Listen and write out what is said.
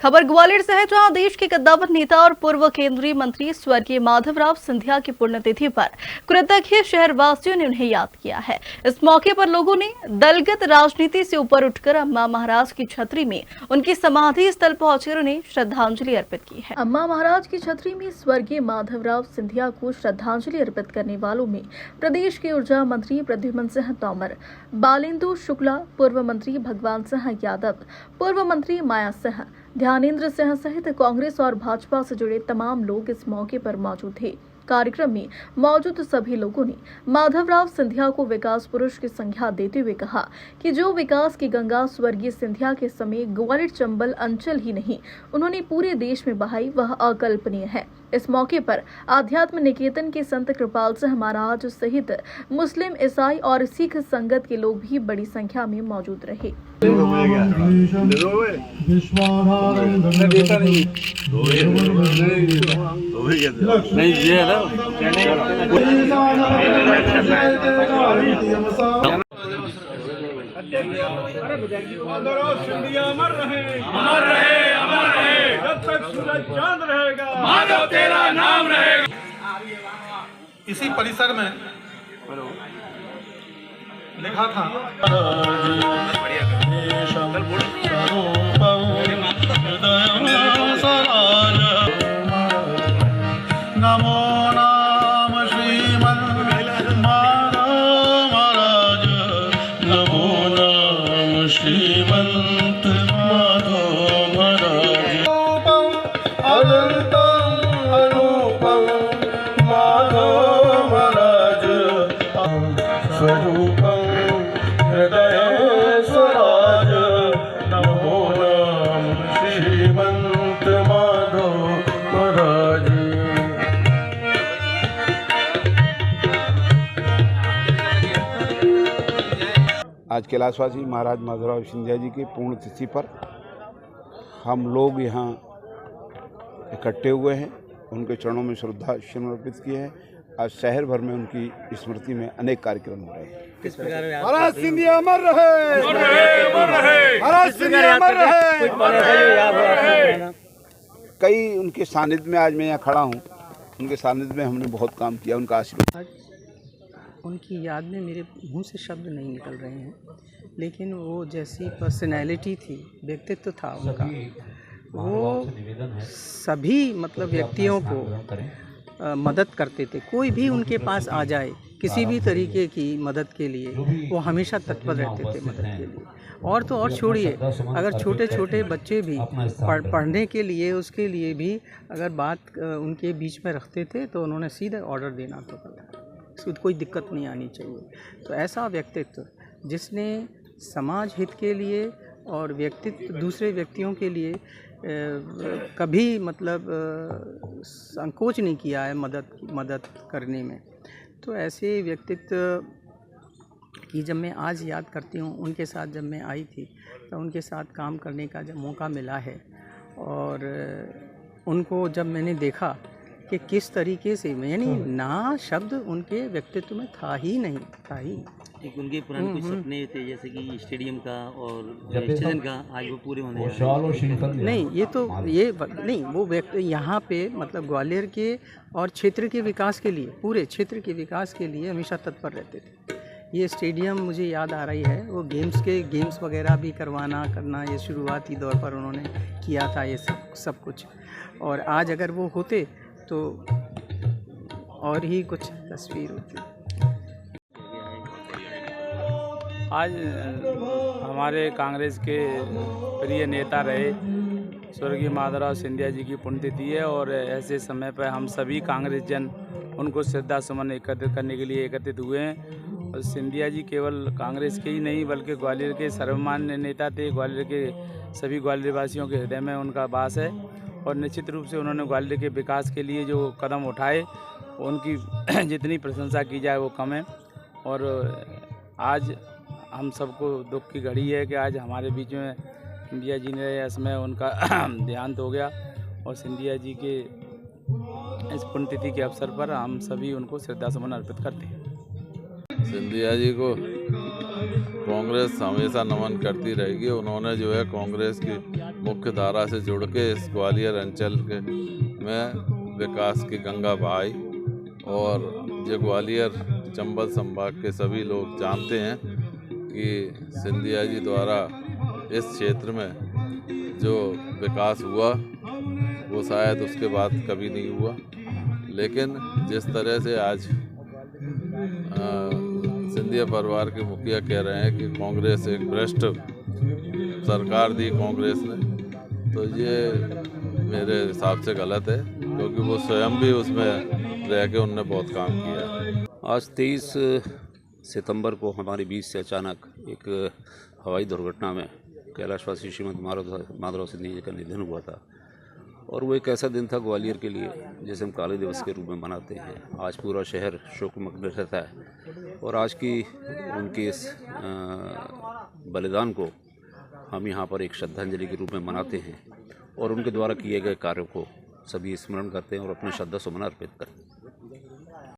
खबर ग्वालियर से है, जहां देश के कद्दावर नेता और पूर्व केंद्रीय मंत्री स्वर्गीय माधवराव सिंधिया की पुण्यतिथि पर कृतज्ञ शहरवासियों ने उन्हें याद किया है। इस मौके पर लोगों ने दलगत राजनीति से ऊपर उठकर अम्मा महाराज की छतरी में उनकी समाधि स्थल पहुंचकर उन्हें श्रद्धांजलि अर्पित की है। अम्मा महाराज की छतरी में स्वर्गीय माधवराव सिंधिया को श्रद्धांजलि अर्पित करने वालों में प्रदेश के ऊर्जा मंत्री प्रद्युम्न सिंह तोमर, बालेंदु शुक्ला, पूर्व मंत्री भगवान सिंह यादव, पूर्व मंत्री माया सिंह, ध्यानेंद्र सिंह सहित कांग्रेस और भाजपा से जुड़े तमाम लोग इस मौके पर मौजूद थे। कार्यक्रम में मौजूद सभी लोगों ने माधवराव सिंधिया को विकास पुरुष की संज्ञा देते हुए कहा कि जो विकास की गंगा स्वर्गीय सिंधिया के समय ग्वालियर चंबल अंचल ही नहीं, उन्होंने पूरे देश में बहाई, वह अकल्पनीय है। इस मौके पर आध्यात्म निकेतन के संत कृपाल सिंह महाराज सहित मुस्लिम, ईसाई और सिख संगत के लोग भी बड़ी संख्या में मौजूद रहे। अमर रहे, अमर रहे, अमर रहे, जब तक सूरज चांद रहेगा, माधव तेरा नाम रहेगा। इसी परिसर में लिखा था नमो नाम श्रीमन माधव महाराज, नमो नाम श्रीमंत माधव महाराज। अनंतम अरूपम माधव महाराज, स्वरूपम हृदय स्वराज, नमो नाम श्रीमंत माधव महाराज। आज कैलाशवासी महाराज माधवराव सिंधिया जी की पुण्यतिथि पर हम लोग यहाँ इकट्ठे हुए हैं, उनके चरणों में श्रद्धा समर्पित किए हैं। आज शहर भर में उनकी स्मृति में अनेक कार्यक्रम हो रहे हैं। किस प्रकार महाराज सिंधिया अमर रहे, महाराज सिंधिया अमर रहे। कई उनके सानिध्य में आज मैं यहाँ खड़ा हूँ, उनके सानिध्य में हमने बहुत काम किया, उनका आशीर्वाद। उनकी याद में मेरे मुंह से शब्द नहीं निकल रहे हैं, लेकिन वो जैसी पर्सनैलिटी थी, व्यक्तित्व था उनका, वो सभी मतलब व्यक्तियों को मदद करते थे। कोई भी उनके पास आ जाए किसी भी तरीके की मदद के लिए, वो हमेशा तत्पर रहते थे मदद के लिए। और तो और छोड़िए, अगर छोटे छोटे बच्चे भी पढ़ने के लिए, उसके लिए भी अगर बात उनके बीच में रखते थे तो उन्होंने सीधे ऑर्डर देना तो पड़ा, इसको कोई दिक्कत नहीं आनी चाहिए। तो ऐसा व्यक्तित्व जिसने समाज हित के लिए और व्यक्तित्व दूसरे व्यक्तियों के लिए कभी मतलब संकोच नहीं किया है मदद करने में। तो ऐसे व्यक्तित्व की जब मैं आज याद करती हूँ, उनके साथ जब मैं आई थी तो उनके साथ काम करने का जब मौका मिला है, और उनको जब मैंने देखा कि किस तरीके से, यानी ना शब्द उनके व्यक्तित्व में था ही नहीं, था ही। एक उनके पुराने कुछ सपने थे, जैसे कि स्टेडियम का और स्टेशन का, आज वो पूरे होने जा रहे हैं। नहीं, ये तो ये नहीं, वो व्यक्ति यहाँ पे मतलब ग्वालियर के और क्षेत्र के विकास के लिए, पूरे क्षेत्र के विकास के लिए हमेशा तत्पर रहते थे। ये स्टेडियम मुझे याद आ रही है, वो गेम्स वगैरह भी करना, ये शुरुआती दौर पर उन्होंने किया था ये सब कुछ। और आज अगर वो होते तो और ही कुछ तस्वीर होती। आज हमारे कांग्रेस के प्रिय नेता रहे स्वर्गीय माधवराव सिंधिया जी की पुण्यतिथि है, और ऐसे समय पर हम सभी कांग्रेस जन उनको श्रद्धा सुमन एकत्रित करने के लिए एकत्रित हुए हैं। और सिंधिया जी केवल कांग्रेस के ही नहीं बल्कि ग्वालियर के सर्वमान्य नेता थे। ग्वालियर के सभी ग्वालियर वासियों के हृदय में उनका वास है, और निश्चित रूप से उन्होंने ग्वालियर के विकास के लिए जो कदम उठाए, उनकी जितनी प्रशंसा की जाए वो कम है। और आज हम सबको दुख की घड़ी है कि आज हमारे बीच में सिंधिया जी ने इसमें उनका देहांत हो गया, और सिंधिया जी के इस पुण्यतिथि के अवसर पर हम सभी उनको श्रद्धासुमन अर्पित करते हैं। सिंधिया जी को कांग्रेस हमेशा नमन करती रहेगी। उन्होंने जो है कांग्रेस की मुख्य धारा से जुड़ के इस ग्वालियर अंचल के में विकास की गंगा बहाई। और ये ग्वालियर चंबल संभाग के सभी लोग जानते हैं कि सिंधिया जी द्वारा इस क्षेत्र में जो विकास हुआ वो शायद उसके बाद कभी नहीं हुआ। लेकिन जिस तरह से आज सिंधिया परिवार के मुखिया कह रहे हैं कि कांग्रेस एक भ्रष्ट सरकार दी कांग्रेस ने, तो ये मेरे हिसाब से गलत है, क्योंकि वो स्वयं भी उसमें रह के उनने बहुत काम किया है। आज 23 सितंबर को हमारे बीच से अचानक एक हवाई दुर्घटना में कैलाशवासी श्रीमद माधवराव सिंधिया जी का निधन हुआ था। और वो एक ऐसा दिन था ग्वालियर के लिए जैसे हम काले दिवस के रूप में मनाते हैं। आज पूरा शहर शोकमग्न रहता है और आज की उनके इस बलिदान को हम यहाँ पर एक श्रद्धांजलि के रूप में मनाते हैं और उनके द्वारा किए गए कार्यों को सभी स्मरण करते हैं और अपनी श्रद्धा सुमन अर्पित करते हैं।